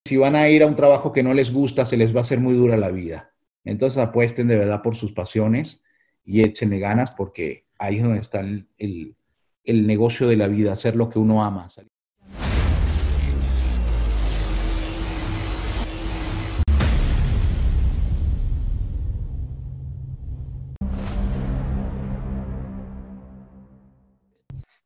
si van a ir a un trabajo que no les gusta, se les va a hacer muy dura la vida. Entonces apuesten de verdad por sus pasiones y échenle ganas porque ahí es donde está el negocio de la vida, hacer lo que uno ama.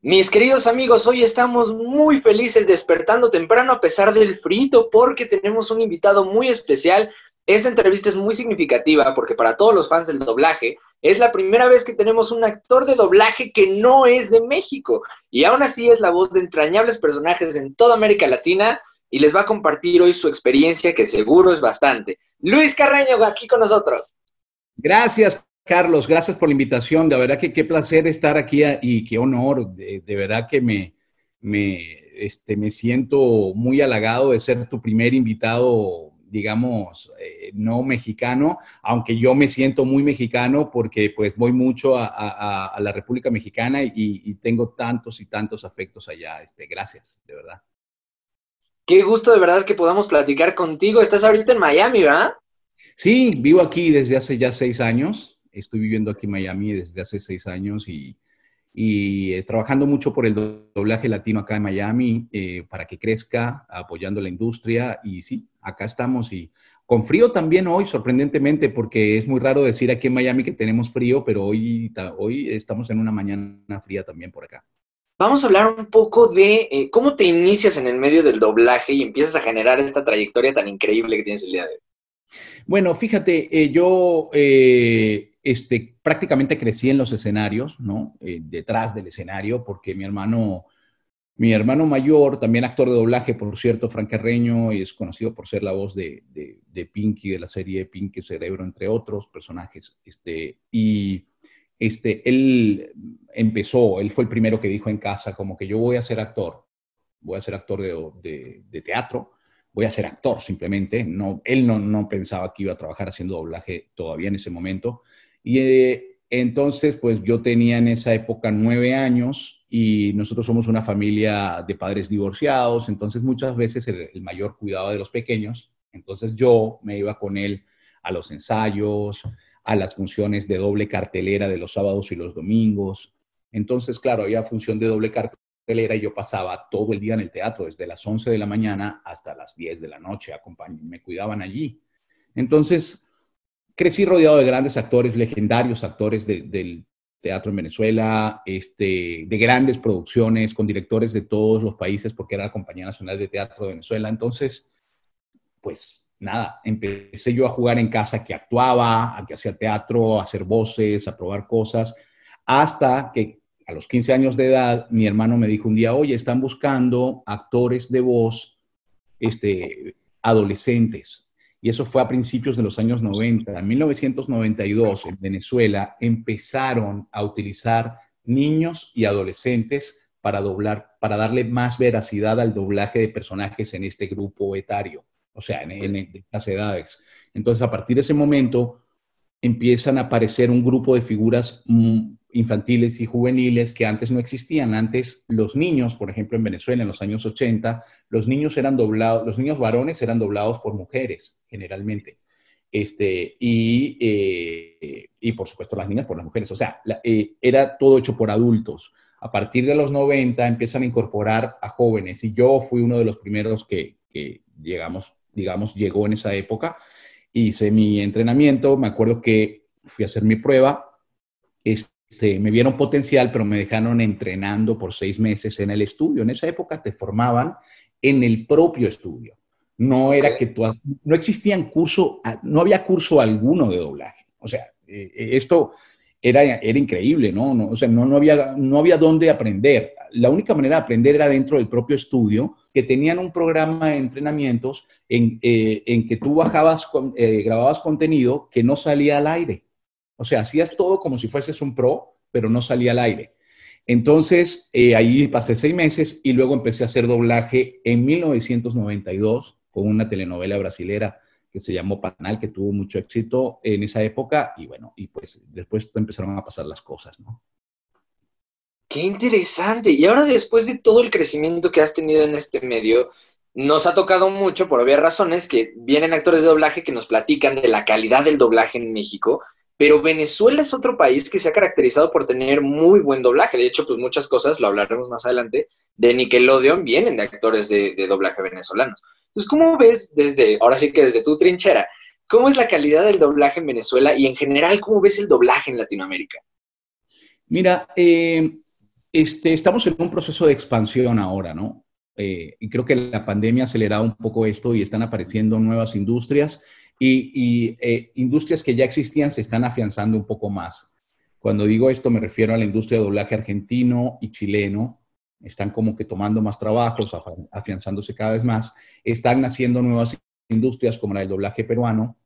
Mis queridos amigos, hoy estamos muy felices despertando temprano a pesar del frito porque tenemos un invitado muy especial. Esta entrevista es muy significativa porque para todos los fans del doblaje es la primera vez que tenemos un actor de doblaje que no es de México y aún así es la voz de entrañables personajes en toda América Latina y les va a compartir hoy su experiencia que seguro es bastante. Luis Carreño aquí con nosotros. Gracias, Carlos, gracias por la invitación. De verdad que qué placer estar aquí y qué honor. De verdad que me siento muy halagado de ser tu primer invitado, digamos, no mexicano, aunque yo me siento muy mexicano porque pues voy mucho a la República Mexicana y tengo tantos y tantos afectos allá. Gracias, de verdad. Qué gusto de verdad que podamos platicar contigo. Estás ahorita en Miami, ¿verdad? Sí, vivo aquí desde hace ya 6 años. Estoy viviendo aquí en Miami desde hace 6 años y trabajando mucho por el doblaje latino acá en Miami para que crezca, apoyando la industria. Y sí, acá estamos y con frío también hoy, sorprendentemente, porque es muy raro decir aquí en Miami que tenemos frío, pero hoy estamos en una mañana fría también por acá. Vamos a hablar un poco de cómo te inicias en el medio del doblaje y empiezas a generar esta trayectoria tan increíble que tienes el día de hoy. Bueno, fíjate, yo prácticamente crecí en los escenarios, ¿no? Detrás del escenario, porque mi hermano mayor, también actor de doblaje, por cierto, Frank Carreño, es conocido por ser la voz de Pinky, de la serie Pinky Cerebro, entre otros personajes. Él fue el primero que dijo en casa, como que yo voy a ser actor de teatro, voy a ser actor simplemente. No, él no pensaba que iba a trabajar haciendo doblaje todavía en ese momento. Entonces, pues yo tenía en esa época 9 años y nosotros somos una familia de padres divorciados, entonces muchas veces el mayor cuidaba de los pequeños, entonces yo me iba con él a los ensayos, a las funciones de doble cartelera de los sábados y los domingos. Entonces, claro, había función de doble cartelera y yo pasaba todo el día en el teatro, desde las 11 de la mañana hasta las 10 de la noche, me cuidaban allí. Entonces, crecí rodeado de grandes actores, legendarios actores del teatro en Venezuela, de grandes producciones, con directores de todos los países, porque era la Compañía Nacional de Teatro de Venezuela. Entonces, pues nada, empecé yo a jugar en casa, que actuaba, a que hacía teatro, a hacer voces, a probar cosas, hasta que a los 15 años de edad, mi hermano me dijo un día, oye, están buscando actores de voz adolescentes. Y eso fue a principios de los años 90. En 1992, en Venezuela, empezaron a utilizar niños y adolescentes para doblar, para darle más veracidad al doblaje de personajes en este grupo etario, o sea, en estas edades. Entonces, a partir de ese momento, empiezan a aparecer un grupo de figuras infantiles y juveniles que antes no existían. Antes los niños, por ejemplo en Venezuela en los años 80, los niños varones eran doblados por mujeres generalmente. Y por supuesto las niñas por las mujeres. O sea, era todo hecho por adultos. A partir de los 90 empiezan a incorporar a jóvenes y yo fui uno de los primeros que llegó en esa época. Hice mi entrenamiento, me acuerdo que fui a hacer mi prueba, me vieron potencial, pero me dejaron entrenando por 6 meses en el estudio. En esa época te formaban en el propio estudio. No era que no existían no había curso alguno de doblaje. O sea, esto era increíble, ¿no? O sea, no había dónde aprender. La única manera de aprender era dentro del propio estudio, que tenían un programa de entrenamientos en que tú grababas contenido que no salía al aire. O sea, hacías todo como si fueses un pro, pero no salía al aire. Entonces, ahí pasé 6 meses y luego empecé a hacer doblaje en 1992 con una telenovela brasilera que se llamó Panal, que tuvo mucho éxito en esa época. Y bueno, y pues después empezaron a pasar las cosas, ¿no? Qué interesante. Y ahora, después de todo el crecimiento que has tenido en este medio, nos ha tocado mucho, por obvias razones, que vienen actores de doblaje que nos platican de la calidad del doblaje en México, pero Venezuela es otro país que se ha caracterizado por tener muy buen doblaje. De hecho, pues muchas cosas, lo hablaremos más adelante, de Nickelodeon vienen de actores de doblaje venezolanos. Entonces, ¿cómo ves desde, ahora sí que desde tu trinchera, cómo es la calidad del doblaje en Venezuela y en general, cómo ves el doblaje en Latinoamérica? Mira, estamos en un proceso de expansión ahora, ¿no? Y creo que la pandemia ha acelerado un poco esto y están apareciendo nuevas industrias y industrias que ya existían se están afianzando un poco más. Cuando digo esto me refiero a la industria de doblaje argentino y chileno. Están como que tomando más trabajos, afianzándose cada vez más. Están naciendo nuevas industrias como la del doblaje peruano.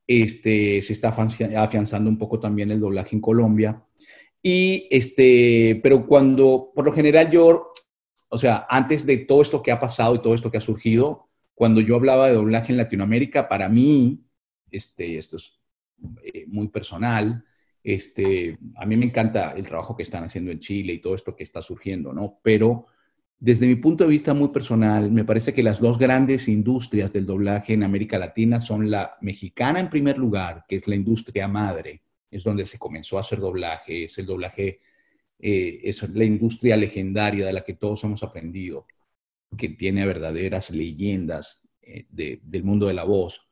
Se está afianzando un poco también el doblaje en Colombia. Pero por lo general o sea, antes de todo esto que ha pasado y todo esto que ha surgido, cuando yo hablaba de doblaje en Latinoamérica, para mí, esto es muy personal, a mí me encanta el trabajo que están haciendo en Chile y todo esto que está surgiendo, ¿no? Pero desde mi punto de vista muy personal, me parece que las dos grandes industrias del doblaje en América Latina son la mexicana en primer lugar, que es la industria madre, es donde se comenzó a hacer doblaje, es el doblaje, es la industria legendaria de la que todos hemos aprendido, que tiene verdaderas leyendas del mundo de la voz.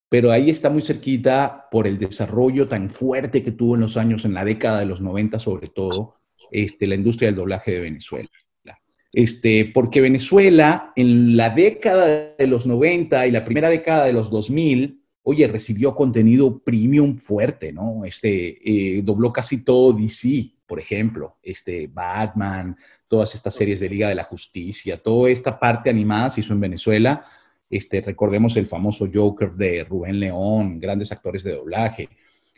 Pero ahí está muy cerquita por el desarrollo tan fuerte que tuvo en los años, en la década de los 90 sobre todo, la industria del doblaje de Venezuela. Porque Venezuela en la década de los 90 y la primera década de los 2000, oye, recibió contenido premium fuerte, ¿no? Dobló casi todo DC, por ejemplo, Batman, todas estas series de Liga de la Justicia, toda esta parte animada se hizo en Venezuela. Recordemos el famoso Joker de Rubén León, grandes actores de doblaje.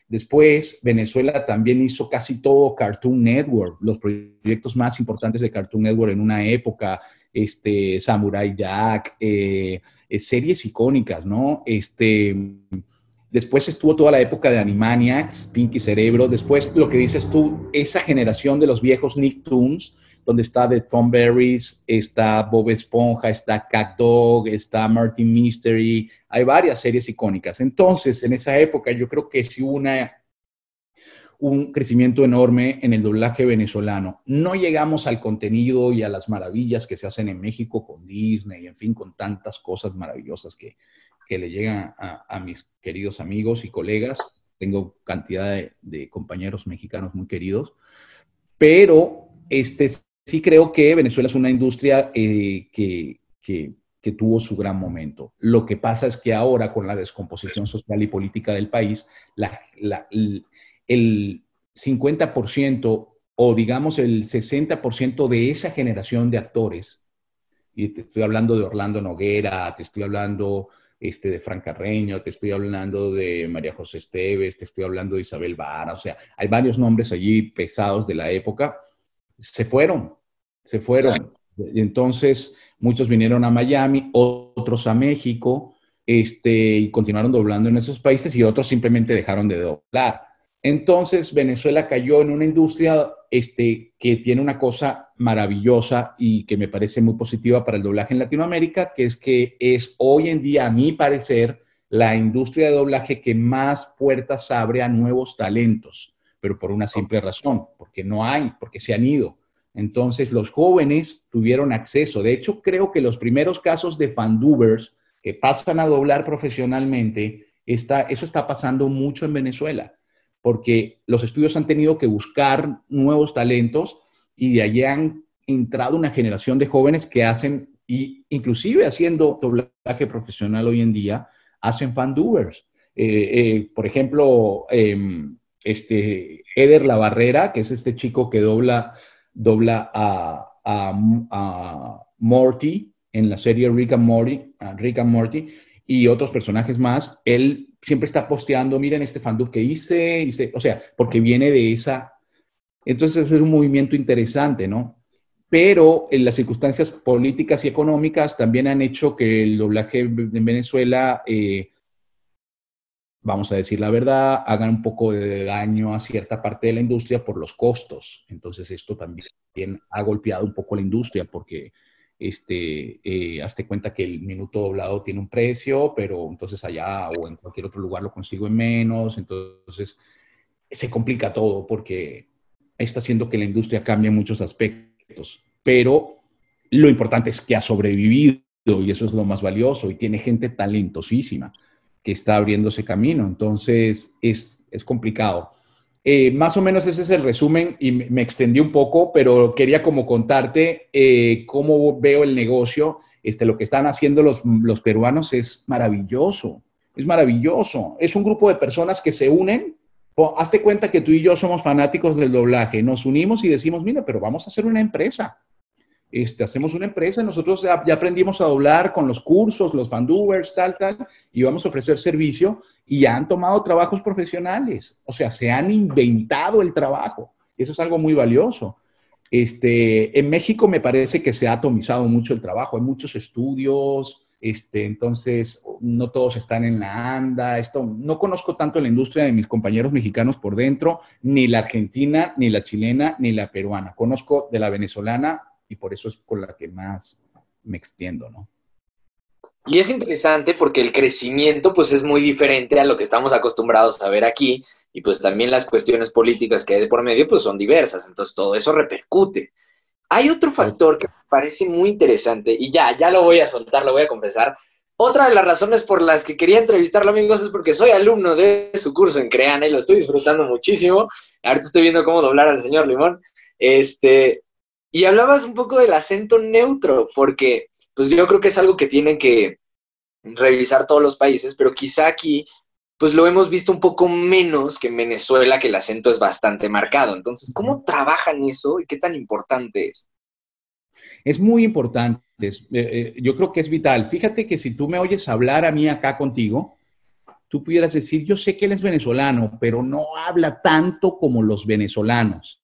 Después, Venezuela también hizo casi todo Cartoon Network, los proyectos más importantes de Cartoon Network en una época, Samurai Jack, series icónicas, ¿no? Después estuvo toda la época de Animaniacs, Pinky Cerebro. Después, lo que dices tú, esa generación de los viejos Nicktoons, donde está The Thornberrys, está Bob Esponja, está Cat Dog, está Martin Mystery. Hay varias series icónicas. Entonces, en esa época, yo creo que sí hubo un crecimiento enorme en el doblaje venezolano. No llegamos al contenido y a las maravillas que se hacen en México con Disney, en fin, con tantas cosas maravillosas que le llegan a mis queridos amigos y colegas. Tengo cantidad de compañeros mexicanos muy queridos, pero sí creo que Venezuela es una industria que tuvo su gran momento. Lo que pasa es que ahora, con la descomposición social y política del país, el 50% o digamos el 60% de esa generación de actores, y te estoy hablando de Orlando Noguera, te estoy hablando de Fran Carreño, te estoy hablando de María José Esteves, te estoy hablando de Isabel Vara, o sea, hay varios nombres allí pesados de la época, se fueron, se fueron. Y entonces, muchos vinieron a Miami, otros a México, y continuaron doblando en esos países y otros simplemente dejaron de doblar. Entonces, Venezuela cayó en una industria que tiene una cosa maravillosa y que me parece muy positiva para el doblaje en Latinoamérica, que es hoy en día, a mi parecer, la industria de doblaje que más puertas abre a nuevos talentos, pero por una simple razón, porque no hay, porque se han ido. Entonces, los jóvenes tuvieron acceso. De hecho, creo que los primeros casos de fandubers que pasan a doblar profesionalmente, eso está pasando mucho en Venezuela, porque los estudios han tenido que buscar nuevos talentos y de allí han entrado una generación de jóvenes que hacen, y inclusive haciendo doblaje profesional hoy en día, hacen fandubers. Por ejemplo, Eder La Barrera, que es este chico que dobla a Morty en la serie Rick and Morty, y otros personajes más. Él siempre está posteando, miren este fandub que hice, o sea, porque viene de esa. Entonces es un movimiento interesante, ¿no? Pero en las circunstancias políticas y económicas también han hecho que el doblaje en Venezuela, vamos a decir la verdad, hagan un poco de daño a cierta parte de la industria por los costos. Entonces esto también ha golpeado un poco la industria porque hazte cuenta que el minuto doblado tiene un precio, pero entonces allá o en cualquier otro lugar lo consigo en menos, entonces se complica todo porque está haciendo que la industria cambie en muchos aspectos, pero lo importante es que ha sobrevivido y eso es lo más valioso y tiene gente talentosísima que está abriendo ese camino, entonces es complicado. Más o menos ese es el resumen y me extendí un poco, pero quería como contarte cómo veo el negocio. Lo que están haciendo los peruanos es maravilloso, es maravilloso. Es un grupo de personas que se unen. Hazte cuenta que tú y yo somos fanáticos del doblaje. Nos unimos y decimos, mira, pero vamos a hacer una empresa. Hacemos una empresa, nosotros ya aprendimos a doblar con los cursos, los Fandubers, tal, y vamos a ofrecer servicio y ya han tomado trabajos profesionales. O sea, se han inventado el trabajo. Eso es algo muy valioso. En México me parece que se ha atomizado mucho el trabajo. Hay muchos estudios, entonces no todos están en la ANDA. No conozco tanto la industria de mis compañeros mexicanos por dentro, ni la argentina, ni la chilena, ni la peruana. Conozco de la venezolana y por eso es con la que más me extiendo, ¿no? Y es interesante porque el crecimiento pues es muy diferente a lo que estamos acostumbrados a ver aquí y pues también las cuestiones políticas que hay de por medio pues son diversas, entonces todo eso repercute. Hay otro factor que me parece muy interesante y ya lo voy a soltar, lo voy a confesar. Otra de las razones por las que quería entrevistarlo, amigos, es porque soy alumno de su curso en Creana y lo estoy disfrutando muchísimo. Ahorita estoy viendo cómo doblar al señor Limón. Y hablabas un poco del acento neutro, porque pues yo creo que es algo que tienen que revisar todos los países, pero quizá aquí pues lo hemos visto un poco menos que en Venezuela, que el acento es bastante marcado. Entonces, ¿cómo trabajan eso y qué tan importante es? Es muy importante. Yo creo que es vital. Fíjate que si tú me oyes hablar a mí acá contigo, tú pudieras decir, yo sé que él es venezolano, pero no habla tanto como los venezolanos.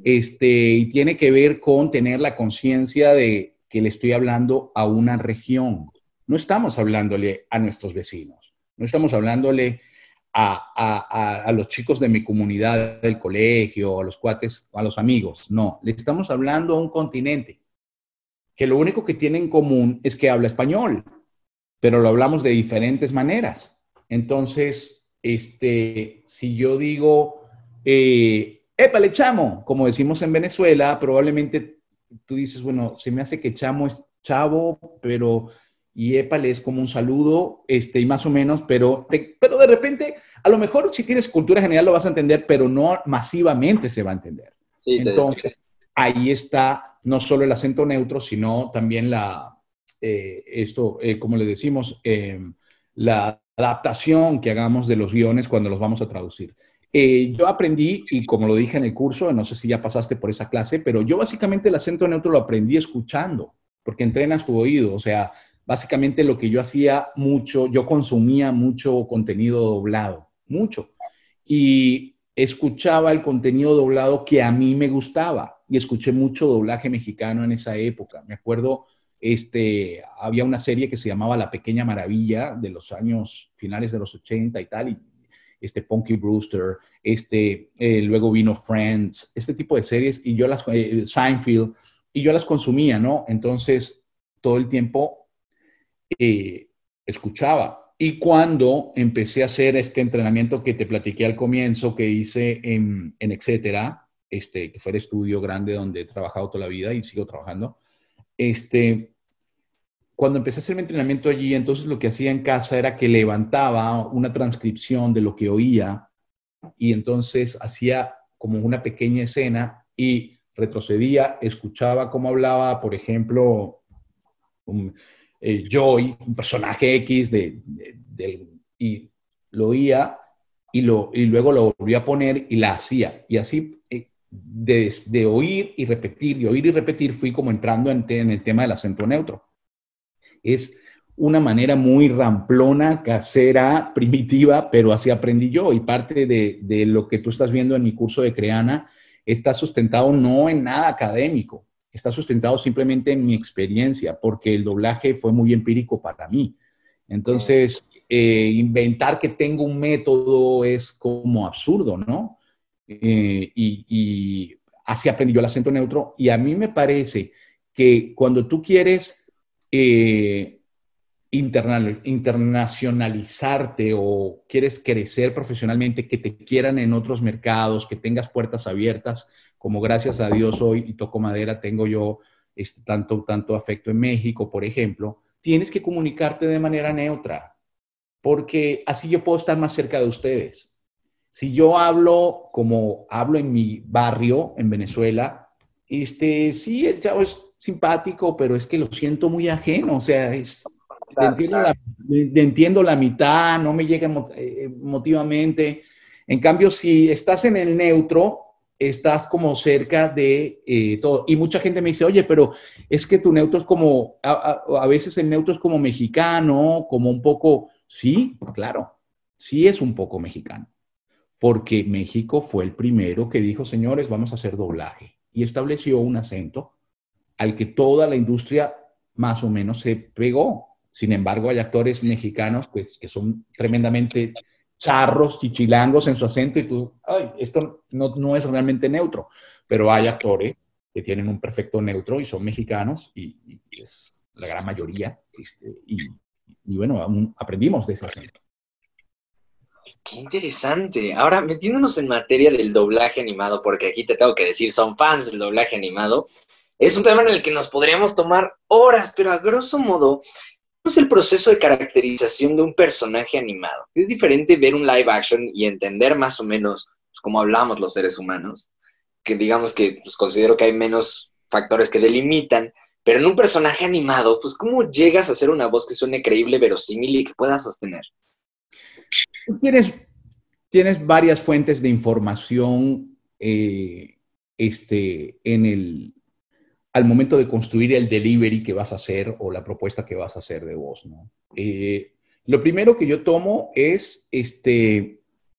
Y tiene que ver con tener la conciencia de que le estoy hablando a una región. No estamos hablándole a nuestros vecinos, no estamos hablándole a los chicos de mi comunidad del colegio, a los cuates, a los amigos. No, le estamos hablando a un continente que lo único que tiene en común es que habla español, pero lo hablamos de diferentes maneras. Entonces, si yo digo, épale, chamo, como decimos en Venezuela, probablemente tú dices, bueno, se me hace que chamo es chavo, pero y épale es como un saludo, y más o menos, pero de repente, a lo mejor si tienes cultura general lo vas a entender, pero no masivamente se va a entender. Sí, Entonces, ahí está no solo el acento neutro, sino también como le decimos, la adaptación que hagamos de los guiones cuando los vamos a traducir. Yo aprendí, y como lo dije en el curso, no sé si ya pasaste por esa clase, pero yo básicamente el acento neutro lo aprendí escuchando, porque entrenas tu oído. O sea, básicamente lo que yo hacía mucho, yo consumía mucho contenido doblado, mucho. Y escuchaba el contenido doblado que a mí me gustaba. Y escuché mucho doblaje mexicano en esa época. Me acuerdo, había una serie que se llamaba La Pequeña Maravilla de los años finales de los 80 y tal, y Punky Brewster, luego vino Friends, este tipo de series, y yo Seinfeld, y yo las consumía, ¿no? Entonces, todo el tiempo escuchaba. Y cuando empecé a hacer este entrenamiento que te platiqué al comienzo, que hice en Etcétera, que fue el estudio grande donde he trabajado toda la vida y sigo trabajando, cuando empecé a hacer mi entrenamiento allí, entonces lo que hacía en casa era que levantaba una transcripción de lo que oía y entonces hacía como una pequeña escena y retrocedía, escuchaba cómo hablaba, por ejemplo, Joy, un personaje X y lo oía y luego lo volvía a poner y la hacía. Y así, de oír y repetir, de oír y repetir, fui como entrando en el tema del acento neutro. Es una manera muy ramplona, casera, primitiva, pero así aprendí yo. Y parte de lo que tú estás viendo en mi curso de Creana está sustentado no en nada académico, está sustentado simplemente en mi experiencia, porque el doblaje fue muy empírico para mí. Entonces, inventar que tengo un método es como absurdo, ¿no? Y así aprendí yo el acento neutro y a mí me parece que cuando tú quieres internacionalizarte o quieres crecer profesionalmente, que te quieran en otros mercados, que tengas puertas abiertas, como gracias a Dios hoy, y toco madera, tengo yo tanto afecto en México, por ejemplo, tienes que comunicarte de manera neutra, porque así yo puedo estar más cerca de ustedes. Si yo hablo como hablo en mi barrio, en Venezuela, sí, el chavo es simpático, pero es que lo siento muy ajeno, o sea, Claro, claro. le entiendo la mitad, no me llega emotivamente. En cambio, si estás en el neutro, estás como cerca de todo. Y mucha gente me dice, oye, pero es que tu neutro es como, a veces el neutro es como mexicano, como un poco, sí, claro, sí es un poco mexicano, porque México fue el primero que dijo, señores, vamos a hacer doblaje, y estableció un acento al que toda la industria más o menos se pegó. Sin embargo, hay actores mexicanos pues, que son tremendamente charros, chichilangos en su acento y tú, ay, esto no es realmente neutro, pero hay actores que tienen un perfecto neutro y son mexicanos y es la gran mayoría. Y bueno, aprendimos de ese acento. Qué interesante. Ahora, metiéndonos en materia del doblaje animado, porque aquí te tengo que decir, son fans del doblaje animado, es un tema en el que nos podríamos tomar horas, pero a grosso modo, ¿cómo es el proceso de caracterización de un personaje animado? Es diferente ver un live action y entender más o menos pues, cómo hablamos los seres humanos, que digamos que pues, considero que hay menos factores que delimitan, pero en un personaje animado, pues ¿cómo llegas a hacer una voz que suene creíble, verosímil y que pueda sostener? Tienes, tienes varias fuentes de información al momento de construir el delivery que vas a hacer o la propuesta que vas a hacer de voz, ¿no? Lo primero que yo tomo es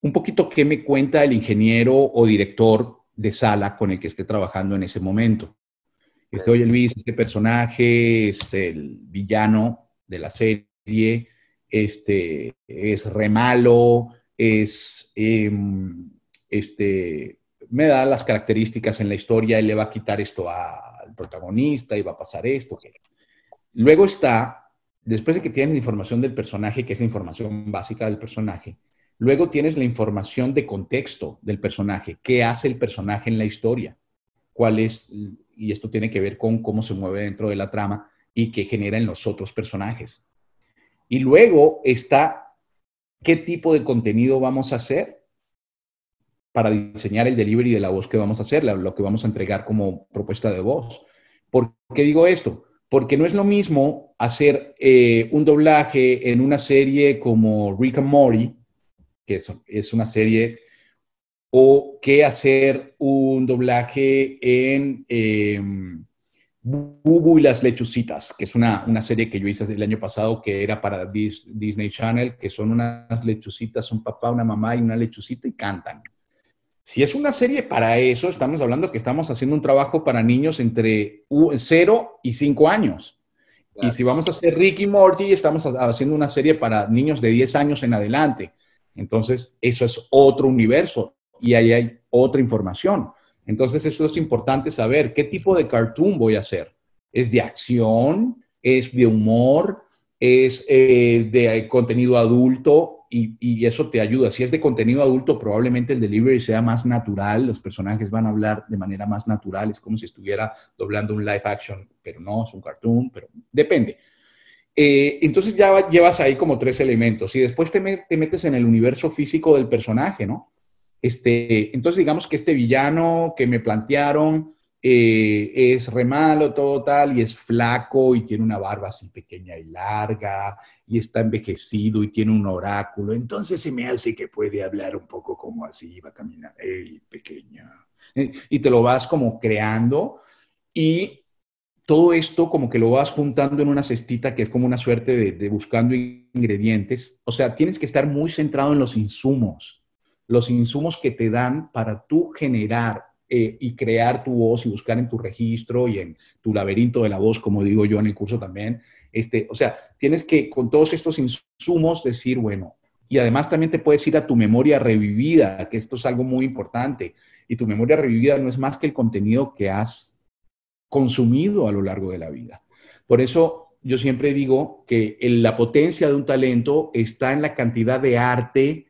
un poquito qué me cuenta el ingeniero o director de sala con el que esté trabajando en ese momento. Oye Luis, este personaje es el villano de la serie, es re malo, me da las características en la historia y le va a quitar esto al protagonista y va a pasar esto. Okay. Luego está, después de que tienes la información del personaje, que es la información básica del personaje, luego tienes la información de contexto del personaje, qué hace el personaje en la historia, cuál es, y esto tiene que ver con cómo se mueve dentro de la trama y qué genera en los otros personajes. Y luego está qué tipo de contenido vamos a hacer para diseñar el delivery de la voz que vamos a hacer, lo que vamos a entregar como propuesta de voz. ¿Por qué digo esto? Porque no es lo mismo hacer un doblaje en una serie como Rick and Morty, que es una serie, o que hacer un doblaje en Bubu y las lechucitas, que es una serie que yo hice el año pasado que era para Disney Channel, que son unas lechucitas, un papá, una mamá y una lechucita y cantan. Si es una serie para eso, estamos hablando que estamos haciendo un trabajo para niños entre 0 y 5 años. Claro. Y si vamos a hacer Rick y Morty, estamos haciendo una serie para niños de 10 años en adelante. Entonces, eso es otro universo y ahí hay otra información. Entonces, eso es importante saber qué tipo de cartoon voy a hacer. ¿Es de acción? ¿Es de humor? ¿Es de contenido adulto? Y eso te ayuda. Si es de contenido adulto, probablemente el delivery sea más natural. Los personajes van a hablar de manera más natural. Es como si estuviera doblando un live action, pero no, es un cartoon, pero depende. Entonces ya llevas ahí como 3 elementos y después te metes en el universo físico del personaje, ¿no? Entonces digamos que este villano que me plantearon es re malo, todo tal, y es flaco y tiene una barba así pequeña y larga y está envejecido y tiene un oráculo. Entonces se me hace que puede hablar un poco como así, va a caminar, hey, pequeña. Y te lo vas como creando y todo esto como que lo vas juntando en una cestita que es como una suerte de buscando ingredientes. O sea, tienes que estar muy centrado en los insumos que te dan para tú generar y crear tu voz y buscar en tu registro y en tu laberinto de la voz, como digo yo en el curso también. O sea, tienes que con todos estos insumos decir, bueno, y además también te puedes ir a tu memoria revivida, que esto es algo muy importante. Y tu memoria revivida no es más que el contenido que has consumido a lo largo de la vida. Por eso yo siempre digo que la potencia de un talento está en la cantidad de arte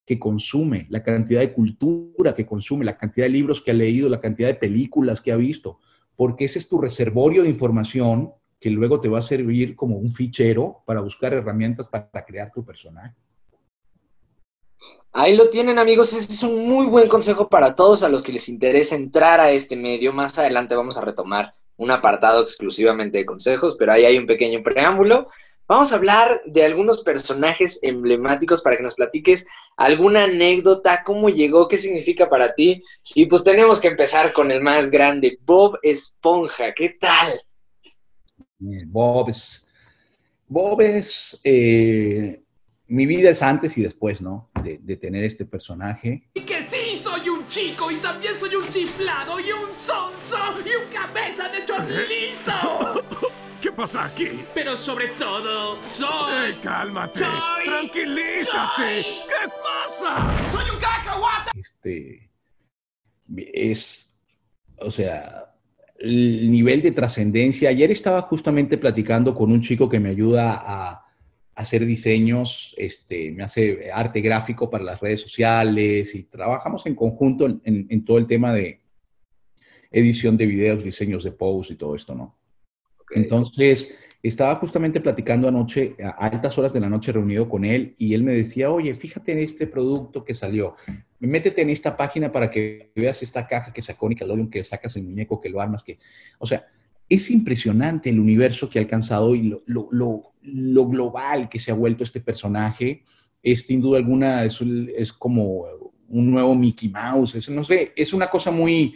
que consume, la cantidad de cultura que consume, la cantidad de libros que ha leído, la cantidad de películas que ha visto, porque ese es tu reservorio de información que luego te va a servir como un fichero para buscar herramientas para crear tu personaje. Ahí lo tienen, amigos. Ese es un muy buen consejo para todos a los que les interesa entrar a este medio. Más adelante vamos a retomar un apartado exclusivamente de consejos, pero ahí hay un pequeño preámbulo. Vamos a hablar de algunos personajes emblemáticos para que nos platiques alguna anécdota, cómo llegó, qué significa para ti. Y pues tenemos que empezar con el más grande, Bob Esponja. ¿Qué tal? Bob es mi vida es antes y después, ¿no? De tener este personaje. Y que sí, soy un chico y también soy un chiflado y un sonso y un cabeza de chorlito. ¿Qué pasa aquí? Pero sobre todo, soy... Cálmate. Soy... Tranquilízate. ¿Qué pasa? ¡Soy un cacahuate! O sea, el nivel de trascendencia. Ayer estaba justamente platicando con un chico que me ayuda a hacer diseños, me hace arte gráfico para las redes sociales y trabajamos en conjunto en todo el tema de edición de videos, diseños de posts y todo esto, ¿no? Okay. Entonces, estaba justamente platicando anoche, a altas horas de la noche, reunido con él, y él me decía, oye, fíjate en este producto que salió, métete en esta página para que veas esta caja que sacó Nickelodeon, que sacas el muñeco, que lo armas, o sea, es impresionante el universo que ha alcanzado y lo global que se ha vuelto este personaje. Sin duda alguna es como un nuevo Mickey Mouse, no sé, es una cosa muy...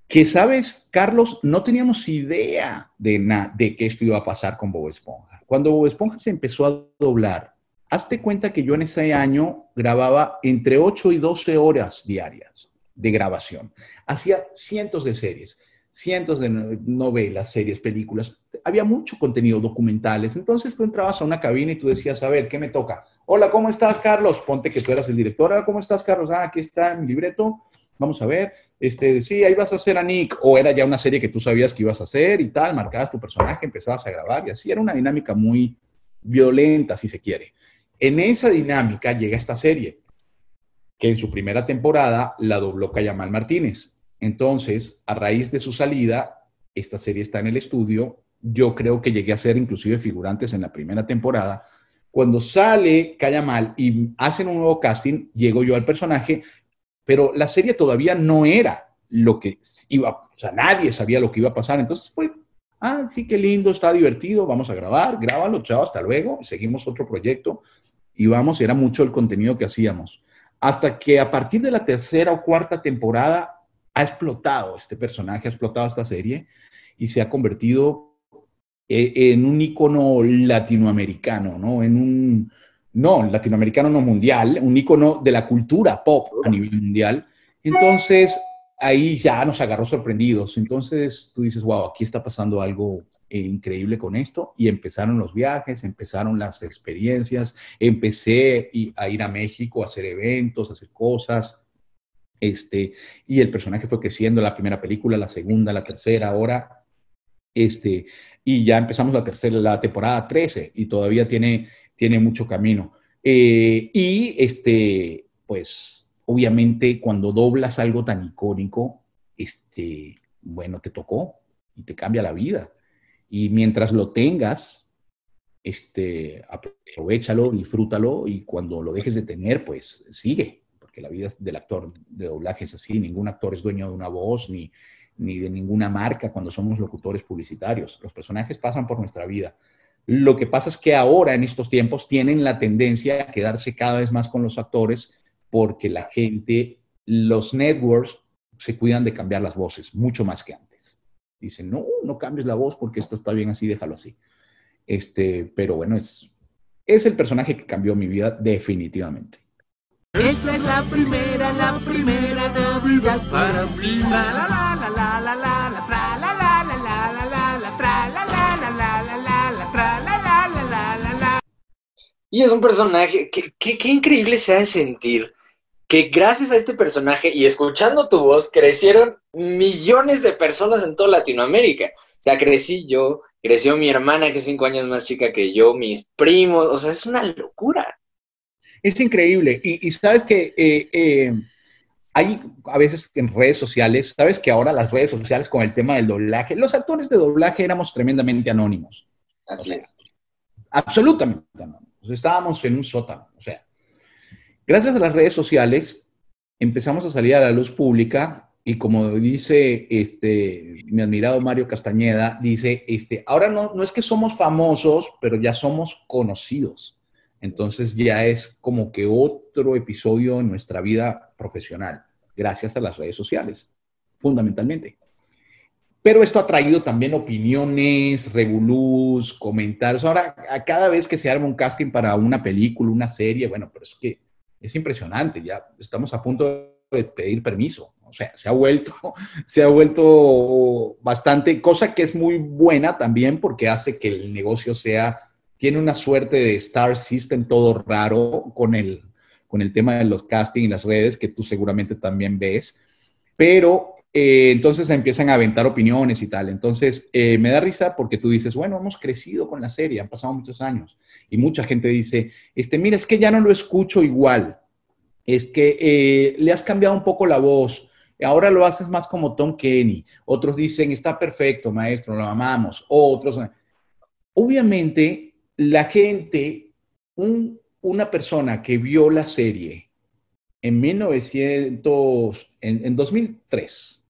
que, ¿sabes, Carlos? No teníamos idea de que esto iba a pasar con Bob Esponja. Cuando Bob Esponja se empezó a doblar, hazte cuenta que yo en ese año grababa entre 8 y 12 horas diarias de grabación. Hacía cientos de series, cientos de novelas, series, películas. Había mucho contenido, documentales. Entonces tú entrabas a una cabina y tú decías, a ver, ¿qué me toca? Hola, ¿cómo estás, Carlos? Ponte que tú eras el director. Hola, ¿cómo estás, Carlos? Ah, aquí está mi libreto. Vamos a ver. Sí, ahí vas a hacer a Nick. O era ya una serie que tú sabías que ibas a hacer y tal. Marcabas tu personaje, empezabas a grabar y así. Era una dinámica muy violenta, si se quiere. En esa dinámica llega esta serie, que en su primera temporada la dobló Cayamal Martínez. Entonces, a raíz de su salida, esta serie está en el estudio. Yo creo que llegué a ser inclusive figurantes en la primera temporada. Cuando sale Cayamal y hacen un nuevo casting, llego yo al personaje, pero la serie todavía no era lo que iba, o sea, nadie sabía lo que iba a pasar. Entonces fue, sí, qué lindo, está divertido, vamos a grabar, grábalo, chao, hasta luego, seguimos otro proyecto y vamos, era mucho el contenido que hacíamos. Hasta que a partir de la tercera o cuarta temporada ha explotado este personaje, ha explotado esta serie y se ha convertido en un ícono latinoamericano, ¿no? Latinoamericano no mundial, un ícono de la cultura pop a nivel mundial. Entonces, ahí ya nos agarró sorprendidos. Entonces, tú dices, wow, aquí está pasando algo increíble con esto. Y empezaron los viajes, empezaron las experiencias. Empecé a ir a México a hacer eventos, a hacer cosas. Y el personaje fue creciendo, la primera película, la segunda, la tercera, ahora, y ya empezamos la temporada 13 y todavía tiene mucho camino. Pues, obviamente, cuando doblas algo tan icónico, bueno, te tocó y te cambia la vida. Y mientras lo tengas, aprovéchalo, disfrútalo y cuando lo dejes de tener, pues sigue. Que la vida del actor de doblaje es así, ningún actor es dueño de una voz ni de ninguna marca cuando somos locutores publicitarios. Los personajes pasan por nuestra vida. Lo que pasa es que ahora, en estos tiempos, tienen la tendencia a quedarse cada vez más con los actores porque la gente, los networks, se cuidan de cambiar las voces, mucho más que antes. Dicen, no cambies la voz porque esto está bien así, déjalo así. Pero bueno, es el personaje que cambió mi vida definitivamente. Esta es la primera Navidad para mí. La la la la la la la tra la la la la la la la tra la la la la la la la tra la la la la la la. Y es un personaje que increíble se ha de sentir que gracias a este personaje y escuchando tu voz, crecieron millones de personas en toda Latinoamérica. O sea, crecí yo, creció mi hermana, que es 5 años más chica que yo, mis primos, o sea, es una locura. Es increíble. Y sabes que hay a veces en redes sociales, sabes que ahora las redes sociales con el tema del doblaje, los actores de doblaje éramos tremendamente anónimos. Así es. Absolutamente anónimos. Estábamos en un sótano. O sea, gracias a las redes sociales empezamos a salir a la luz pública y como dice mi admirado Mario Castañeda, dice, ahora no es que somos famosos, pero ya somos conocidos. Entonces ya es como que otro episodio en nuestra vida profesional, gracias a las redes sociales, fundamentalmente. Pero esto ha traído también opiniones, revolús, comentarios. Ahora, a cada vez que se arma un casting para una película, una serie, bueno, pero es que es impresionante, ya estamos a punto de pedir permiso. O sea, se ha vuelto bastante, cosa que es muy buena también porque hace que el negocio tiene una suerte de star system todo raro con el tema de los castings y las redes que tú seguramente también ves, pero entonces empiezan a aventar opiniones y tal. Entonces me da risa porque tú dices, bueno, hemos crecido con la serie, han pasado muchos años y mucha gente dice, mira, es que ya no lo escucho igual, es que le has cambiado un poco la voz, ahora lo haces más como Tom Kenny, otros dicen, está perfecto, maestro, lo amamos, otros... Obviamente, la gente, una persona que vio la serie en 2003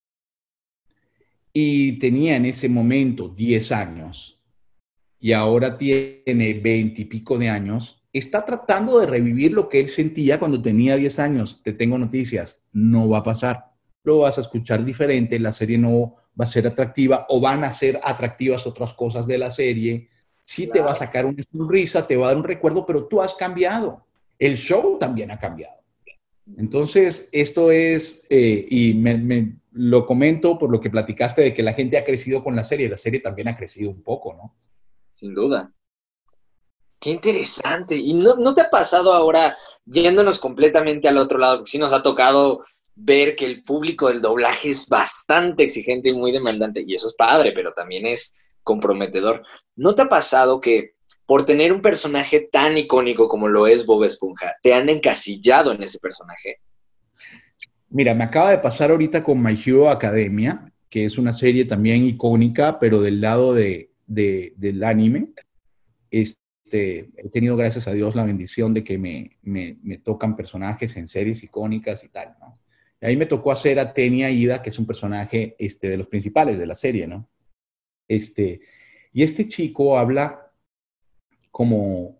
y tenía en ese momento 10 años y ahora tiene 20 y pico de años, está tratando de revivir lo que él sentía cuando tenía 10 años. Te tengo noticias, no va a pasar. Lo vas a escuchar diferente, la serie no va a ser atractiva o van a ser atractivas otras cosas de la serie. Sí te va a sacar una sonrisa, te va a dar un recuerdo, pero tú has cambiado. El show también ha cambiado. Entonces, esto es, y lo comento por lo que platicaste de que la gente ha crecido con la serie también ha crecido un poco, ¿no? Sin duda. Qué interesante. ¿Y no te ha pasado ahora, yéndonos completamente al otro lado, porque sí nos ha tocado ver que el público del doblaje es bastante exigente y muy demandante, y eso es padre, pero también es comprometedor? ¿No te ha pasado que por tener un personaje tan icónico como lo es Bob Esponja, te han encasillado en ese personaje? Mira, me acaba de pasar ahorita con My Hero Academia, que es una serie también icónica, pero del lado del anime. He tenido, gracias a Dios, la bendición de que me tocan personajes en series icónicas y tal, ¿no? Y ahí me tocó hacer a Tenia Ida, que es un personaje de los principales de la serie, ¿no? Y este chico habla como,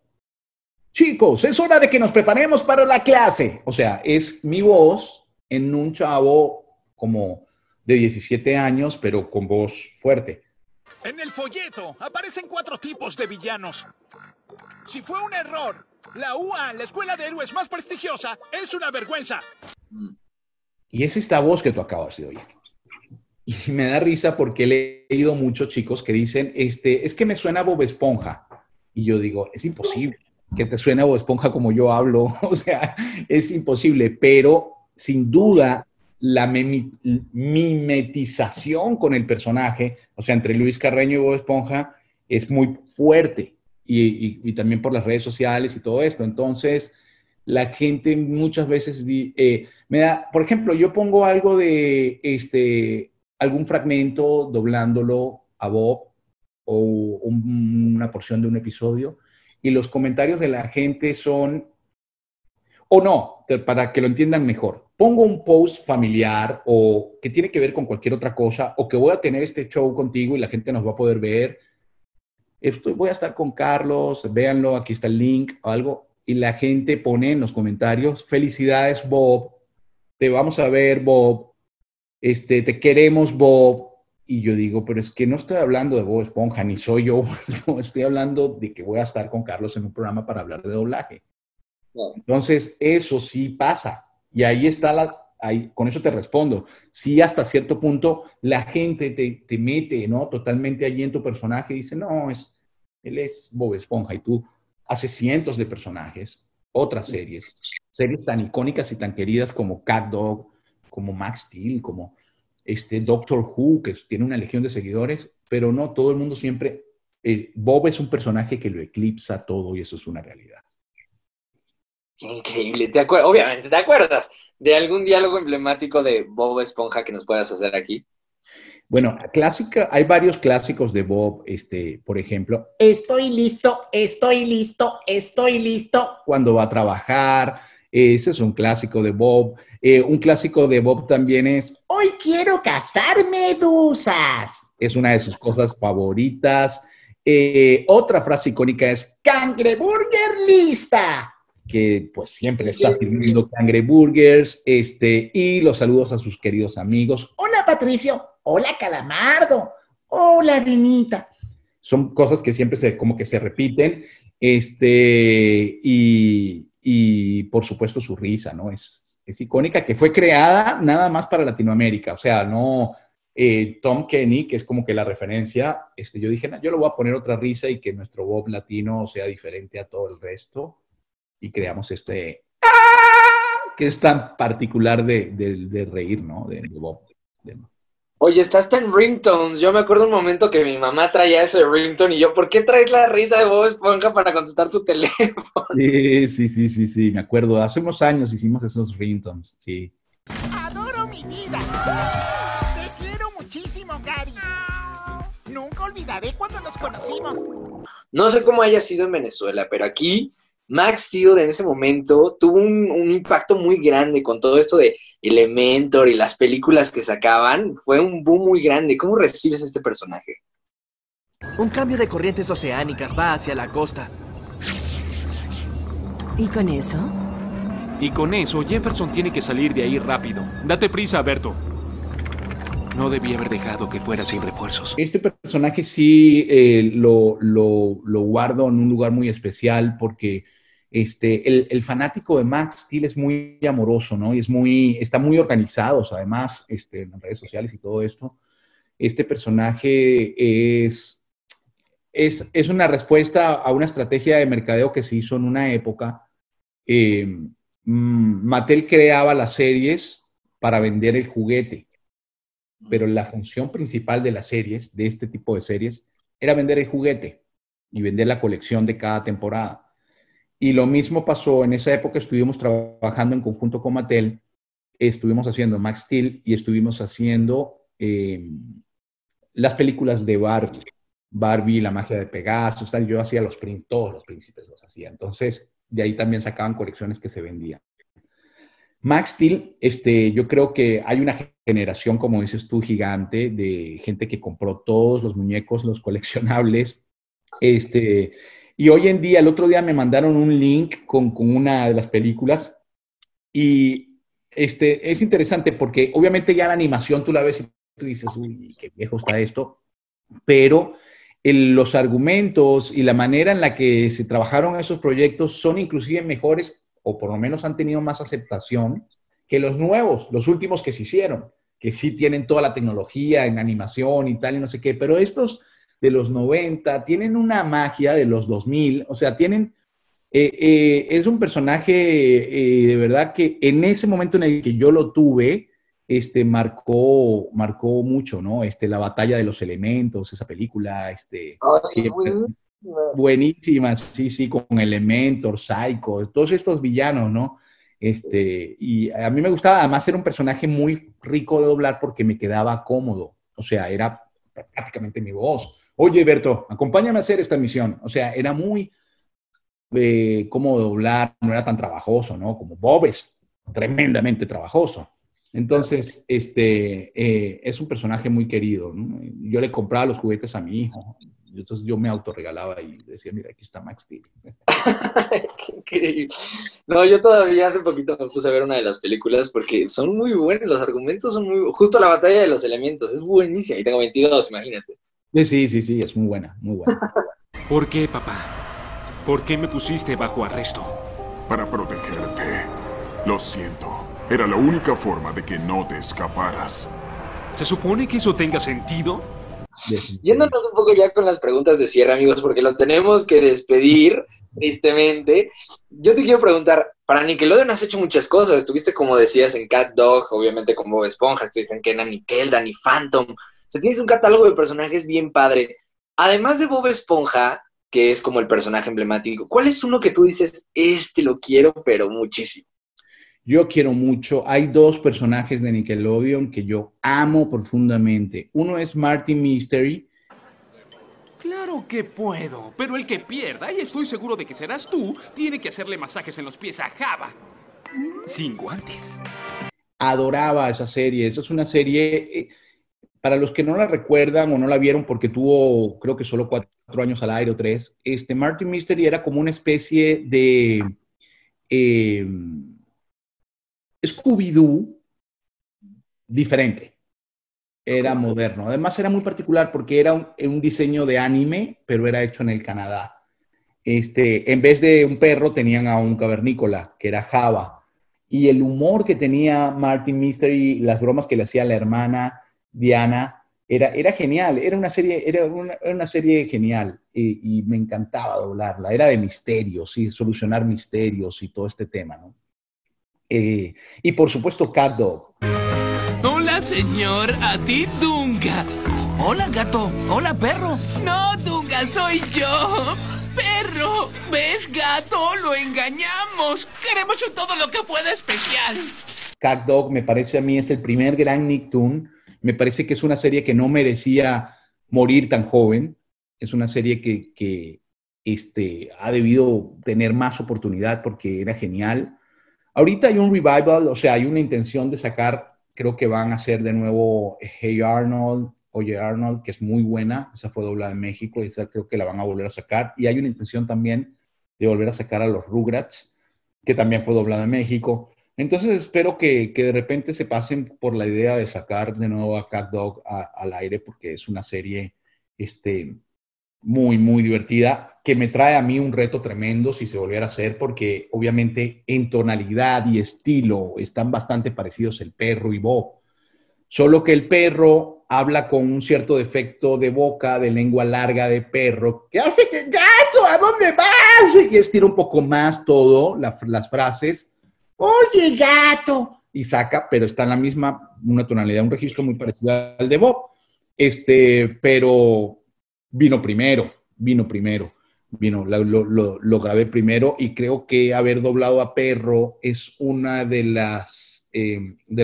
chicos, es hora de que nos preparemos para la clase. O sea, es mi voz en un chavo como de 17 años, pero con voz fuerte. En el folleto aparecen 4 tipos de villanos. Si fue un error, la UA, la escuela de héroes más prestigiosa, es una vergüenza. Y es esta voz que tú acabas de oír. Y me da risa porque he leído muchos chicos que dicen, es que me suena Bob Esponja. Y yo digo, es imposible que te suene Bob Esponja como yo hablo. O sea, es imposible. Pero, sin duda, la mimetización con el personaje, o sea, entre Luis Carreño y Bob Esponja, es muy fuerte. Y también por las redes sociales y todo esto. Entonces, la gente muchas veces me da, por ejemplo, yo pongo algo de algún fragmento doblándolo a Bob o una porción de un episodio y los comentarios de la gente son, o no, para que lo entiendan mejor, pongo un post familiar o que tiene que ver con cualquier otra cosa o que voy a tener este show contigo y la gente nos va a poder ver. Voy a estar con Carlos, véanlo, aquí está el link o algo, y la gente pone en los comentarios, felicidades Bob, te vamos a ver Bob, te queremos Bob, y yo digo, pero es que no estoy hablando de Bob Esponja, ni soy yo, no, estoy hablando de que voy a estar con Carlos en un programa para hablar de doblaje. No. Entonces, eso sí pasa, y ahí está con eso te respondo. Sí, hasta cierto punto la gente te mete, ¿no? Totalmente allí en tu personaje y dice, no, él es Bob Esponja y tú haces cientos de personajes otras series tan icónicas y tan queridas como CatDog, como Max Steel, como Doctor Who, que tiene una legión de seguidores, pero no todo el mundo siempre... Bob es un personaje que lo eclipsa todo y eso es una realidad. Qué increíble. Obviamente, ¿te acuerdas de algún diálogo emblemático de Bob Esponja que nos puedas hacer aquí? Bueno, hay varios clásicos de Bob, por ejemplo, estoy listo, cuando va a trabajar. Ese es un clásico de Bob. Un clásico de Bob también es, hoy quiero cazar medusas. Es una de sus cosas favoritas. Otra frase icónica es, cangreburger lista, que pues siempre está sirviendo cangreburgers, y los saludos a sus queridos amigos. Hola Patricio, hola Calamardo, hola Arenita. Son cosas que siempre como que se repiten, y por supuesto su risa, ¿no? Es icónica, que fue creada nada más para Latinoamérica, o sea, no... Tom Kenny, que es como que la referencia, yo dije, yo le voy a poner otra risa y que nuestro Bob latino sea diferente a todo el resto, y creamos que es tan particular de reír, ¿no? De Bob. Oye, está hasta en ringtones. Yo me acuerdo un momento que mi mamá traía eso de ringtone y yo, ¿por qué traes la risa de Bob Esponja para contestar tu teléfono? Sí, me acuerdo. Hace unos años hicimos esos ringtones, sí. ¡Adoro mi vida! ¡Te quiero muchísimo, Gary! Nunca olvidaré cuando nos conocimos. No sé cómo haya sido en Venezuela, pero aquí Max Steel en ese momento tuvo un impacto muy grande con todo esto de Elementor y las películas que sacaban. Fue un boom muy grande. ¿Cómo recibes este personaje? Un cambio de corrientes oceánicas va hacia la costa. ¿Y con eso? Y con eso, Jefferson tiene que salir de ahí rápido. Date prisa, Berto. No debí haber dejado que fuera sin refuerzos. Este personaje sí lo guardo en un lugar muy especial porque el fanático de Max Steel es muy amoroso, ¿no? Y está muy organizado, además, en las redes sociales y todo esto. Este personaje es una respuesta a una estrategia de mercadeo que se hizo en una época. Mattel creaba las series para vender el juguete, pero la función principal de las series, de este tipo de series, era vender el juguete y vender la colección de cada temporada. Y lo mismo pasó, en esa época estuvimos trabajando en conjunto con Mattel, estuvimos haciendo Max Steel y estuvimos haciendo las películas de Barbie, La magia de Pegasus, tal. Yo hacía los prints, todos los príncipes los hacía. Entonces, de ahí también sacaban colecciones que se vendían. Max Steel, yo creo que hay una generación, como dices tú, gigante de gente que compró todos los muñecos, los coleccionables. Y hoy en día, el otro día me mandaron un link con una de las películas y es interesante porque obviamente ya la animación tú la ves y tú dices, uy, qué viejo está esto, pero los argumentos y la manera en la que se trabajaron esos proyectos son inclusive mejores, o por lo menos han tenido más aceptación que los nuevos, los últimos que se hicieron, que sí tienen toda la tecnología en animación y tal y no sé qué, pero estos de los 90 tienen una magia de los 2000, o sea, es un personaje de verdad que en ese momento en el que yo lo tuve, marcó mucho, ¿no? La batalla de los elementos, esa película, buenísima, sí, con Elementor, Psycho, todos estos villanos, ¿no? Y a mí me gustaba, además era un personaje muy rico de doblar porque me quedaba cómodo, o sea, era prácticamente mi voz. Oye, Berto, acompáñame a hacer esta misión. O sea, era muy cómodo doblar, no era tan trabajoso, ¿no? Como Bob es tremendamente trabajoso. Entonces, es un personaje muy querido, ¿no? Yo le compraba los juguetes a mi hijo. Entonces yo me autorregalaba y decía, mira, aquí está Max Steel. Qué increíble. No, yo todavía hace poquito me puse a ver una de las películas porque son muy buenos, los argumentos son muy... Justo la batalla de los elementos, es buenísima. Y tengo 22, imagínate. Sí, es muy buena, muy buena. ¿Por qué, papá? ¿Por qué me pusiste bajo arresto? Para protegerte. Lo siento. Era la única forma de que no te escaparas. ¿Se supone que eso tenga sentido? Yéndonos un poco ya con las preguntas de cierre, amigos, porque lo tenemos que despedir. tristemente. Yo te quiero preguntar, para Nickelodeon has hecho muchas cosas. Estuviste, como decías, en Cat Dog, obviamente con Bob Esponja, estuviste en Kenan y Kel, Danny Phantom. O sea, tienes un catálogo de personajes bien padre. Además de Bob Esponja, que es como el personaje emblemático, ¿cuál es uno que tú dices, este lo quiero, pero muchísimo? Yo quiero mucho. Hay dos personajes de Nickelodeon que yo amo profundamente. Uno es Martin Mystery. Claro que puedo, pero el que pierda, y estoy seguro de que serás tú, tiene que hacerle masajes en los pies a Java. Sin guantes. Adoraba esa serie. Esa es una serie, para los que no la recuerdan o no la vieron porque tuvo, creo que solo 4 años al aire o 3, Martin Mystery era como una especie de eh, Scooby-Doo diferente. Era moderno. Además era muy particular porque era un diseño de anime, pero era hecho en el Canadá. En vez de un perro tenían a un cavernícola, que era Java. Y el humor que tenía Martin Mystery, las bromas que le hacía la hermana Diana, era genial. Era una serie genial y me encantaba doblarla. Era de misterios, y solucionar misterios y todo este tema, ¿no? Y por supuesto, Cat Dog. Hola, señor. A ti, Dunga. Hola, gato. Hola, perro. No, Dunga, soy yo. Perro. ¿Ves, gato? Lo engañamos. Queremos un todo lo que pueda especial. Cat Dog me parece a mí es el primer gran Nicktoon. Me parece que es una serie que no merecía morir tan joven. Es una serie que ha debido tener más oportunidad porque era genial. Ahorita hay un revival, o sea, hay una intención de sacar, creo que van a hacer de nuevo Hey Arnold, Oye Arnold, que es muy buena. Esa fue doblada en México y esa creo que la van a volver a sacar. Y hay una intención también de volver a sacar a los Rugrats, que también fue doblada en México. Entonces espero que de repente se pasen por la idea de sacar de nuevo a Cat Dog al aire porque es una serie muy, muy divertida, que me trae a mí un reto tremendo si se volviera a hacer, porque obviamente en tonalidad y estilo están bastante parecidos el perro y Bob, solo que el perro habla con un cierto defecto de boca, de lengua larga de perro, que hace que gato, ¿a dónde vas? Y estira un poco más todo, las frases, oye gato, y saca, pero está en la misma, una tonalidad, un registro muy parecido al de Bob, pero lo grabé primero y creo que haber doblado a perro es una de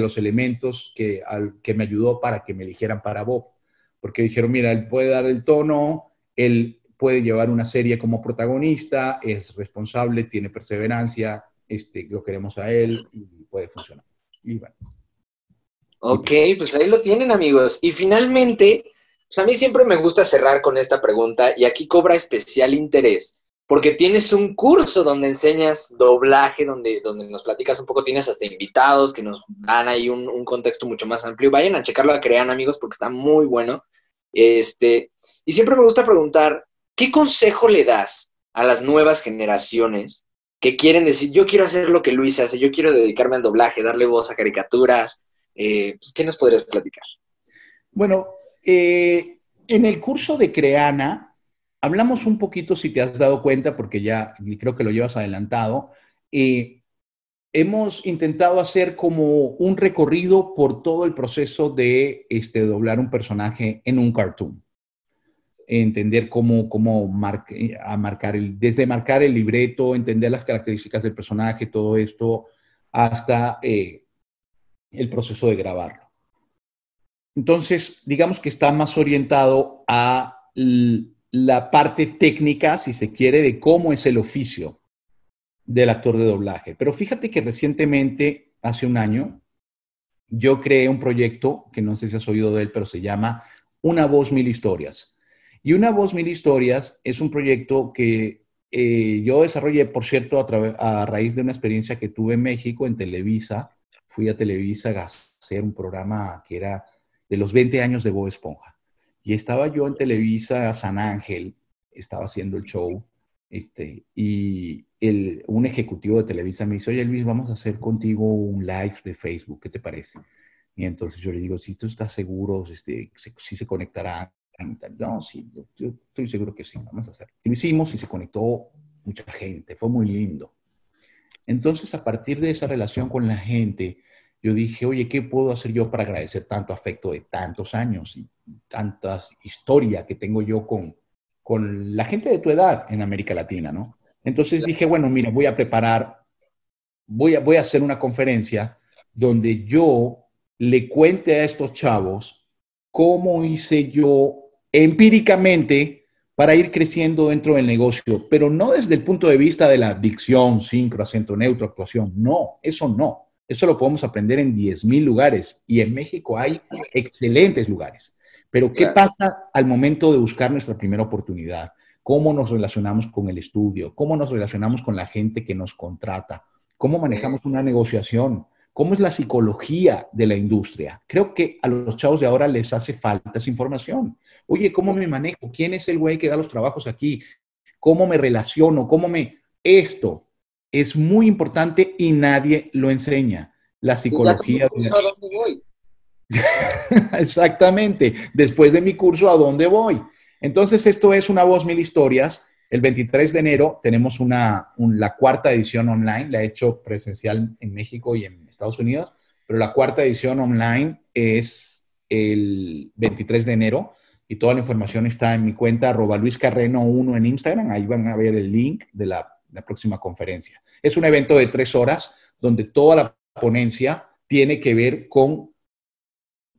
los elementos que me ayudó para que me eligieran para Bob, porque dijeron, mira, él puede dar el tono, él puede llevar una serie como protagonista, es responsable, tiene perseverancia, lo queremos a él y puede funcionar. Y bueno. Ok, pues ahí lo tienen, amigos. Y finalmente, pues a mí siempre me gusta cerrar con esta pregunta y aquí cobra especial interés porque tienes un curso donde enseñas doblaje, donde nos platicas un poco, tienes hasta invitados que nos dan ahí un contexto mucho más amplio. Vayan a checarlo a Crean, amigos, porque está muy bueno. Y siempre me gusta preguntar, ¿qué consejo le das a las nuevas generaciones que quieren decir, yo quiero hacer lo que Luis hace, yo quiero dedicarme al doblaje, darle voz a caricaturas? Pues, ¿qué nos podrías platicar? Bueno, en el curso de Creana hablamos un poquito, si te has dado cuenta, porque ya creo que lo llevas adelantado, hemos intentado hacer como un recorrido por todo el proceso de doblar un personaje en un cartoon. Entender desde marcar el libreto, entender las características del personaje, todo esto, hasta el proceso de grabarlo. Entonces, digamos que está más orientado a la parte técnica, si se quiere, de cómo es el oficio del actor de doblaje. Pero fíjate que recientemente, hace un año, yo creé un proyecto, que no sé si has oído de él, pero se llama Una Voz, Mil Historias. Y Una Voz, Mil Historias es un proyecto que yo desarrollé, por cierto, a raíz de una experiencia que tuve en México, en Televisa. Fui a Televisa a hacer un programa que era de los 20 años de Bob Esponja. Y estaba yo en Televisa San Ángel, estaba haciendo el show, y un ejecutivo de Televisa me dice, oye Luis, vamos a hacer contigo un live de Facebook, ¿qué te parece? Y entonces yo le digo, si tú estás seguro, si se conectará. No, sí, yo estoy seguro que sí, vamos a hacer. Y lo hicimos y se conectó mucha gente, fue muy lindo. Entonces, a partir de esa relación con la gente, yo dije, oye, ¿qué puedo hacer yo para agradecer tanto afecto de tantos años y tanta historia que tengo yo con la gente de tu edad en América Latina, ¿no? Entonces dije, bueno, mira, voy a hacer una conferencia donde yo le cuente a estos chavos cómo hice yo empíricamente para ir creciendo dentro del negocio, pero no desde el punto de vista de la dicción, sincro, acento neutro, actuación. No, eso no. Eso lo podemos aprender en 10,000 lugares y en México hay excelentes lugares. Pero ¿qué pasa al momento de buscar nuestra primera oportunidad? ¿Cómo nos relacionamos con el estudio? ¿Cómo nos relacionamos con la gente que nos contrata? ¿Cómo manejamos una negociación? ¿Cómo es la psicología de la industria? Creo que a los chavos de ahora les hace falta esa información. Oye, ¿cómo me manejo? ¿Quién es el güey que da los trabajos aquí? ¿Cómo me relaciono? Esto es muy importante y nadie lo enseña. La psicología. ¿A dónde voy? Exactamente. Después de mi curso, ¿a dónde voy? Entonces, esto es Una Voz, Mil Historias. El 23 de enero tenemos la cuarta edición online. La he hecho presencial en México y en Estados Unidos, pero la cuarta edición online es el 23 de enero y toda la información está en mi cuenta @LuisCarreno1 en Instagram. Ahí van a ver el link de la próxima conferencia. Es un evento de 3 horas donde toda la ponencia tiene que ver con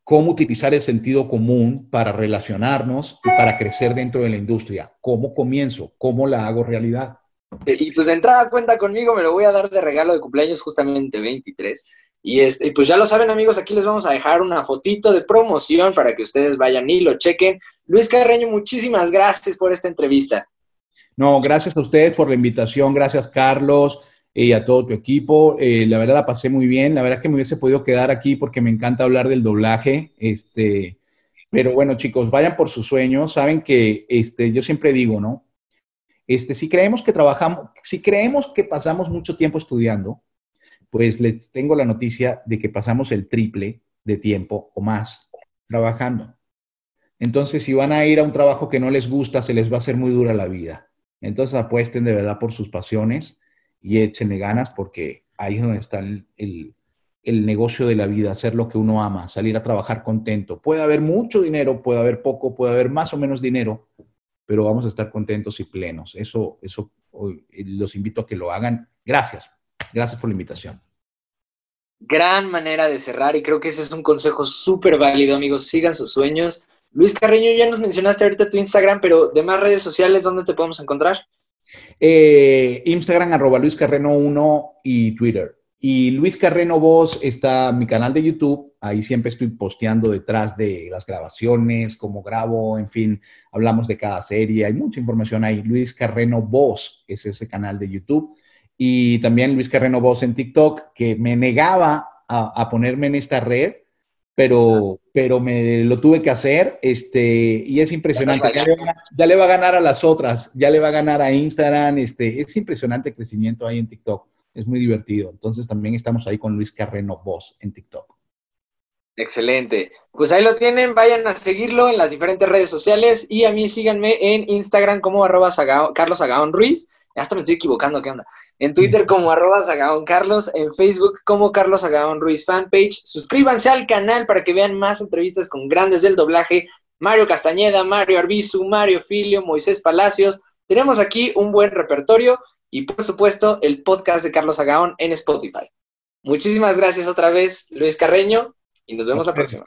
cómo utilizar el sentido común para relacionarnos y para crecer dentro de la industria. ¿Cómo comienzo? ¿Cómo la hago realidad? Y pues de entrada cuenta conmigo, me lo voy a dar de regalo de cumpleaños justamente 23. Y pues ya lo saben, amigos, aquí les vamos a dejar una fotito de promoción para que ustedes vayan y lo chequen. Luis Carreño, muchísimas gracias por esta entrevista. No, gracias a ustedes por la invitación. Gracias, Carlos, y a todo tu equipo. La verdad la pasé muy bien. La verdad que me hubiese podido quedar aquí porque me encanta hablar del doblaje. Pero bueno, chicos, vayan por sus sueños. Saben que yo siempre digo, ¿no? Si creemos que pasamos mucho tiempo estudiando, pues les tengo la noticia de que pasamos el triple de tiempo o más trabajando. Entonces, si van a ir a un trabajo que no les gusta, se les va a hacer muy dura la vida. Entonces, apuesten de verdad por sus pasiones y échenle ganas porque ahí es donde está el negocio de la vida, hacer lo que uno ama, salir a trabajar contento. Puede haber mucho dinero, puede haber poco, puede haber más o menos dinero, pero vamos a estar contentos y plenos. Eso los invito a que lo hagan. Gracias. Gracias por la invitación. Gran manera de cerrar y creo que ese es un consejo súper válido, amigos. Sigan sus sueños. Luis Carreño, ya nos mencionaste ahorita tu Instagram, pero demás redes sociales, ¿dónde te podemos encontrar? Instagram @LuisCarreno1 y Twitter. Y Luis Carreno Voz está mi canal de YouTube. Ahí siempre estoy posteando detrás de las grabaciones, cómo grabo, en fin, hablamos de cada serie. Hay mucha información ahí. Luis Carreno Voz es ese canal de YouTube. Y también Luis Carreno Voz en TikTok, que me negaba a ponerme en esta red, pero me lo tuve que hacer, y es impresionante. Ya le va a ganar a las otras, ya le va a ganar a Instagram, es impresionante el crecimiento ahí en TikTok, es muy divertido. Entonces también estamos ahí con Luis Carreno Voz en TikTok. Excelente. Pues ahí lo tienen, vayan a seguirlo en las diferentes redes sociales y a mí síganme en Instagram como Carlos Agaón Ruiz. Hasta me estoy equivocando, ¿qué onda? En Twitter como @SagaónCarlos, en Facebook como Carlos Agaón Ruiz Fanpage. Suscríbanse al canal para que vean más entrevistas con grandes del doblaje. Mario Castañeda, Mario Arbizu, Mario Filio, Moisés Palacios. Tenemos aquí un buen repertorio y por supuesto el podcast de Carlos Agaón en Spotify. Muchísimas gracias otra vez, Luis Carreño, y nos vemos la próxima.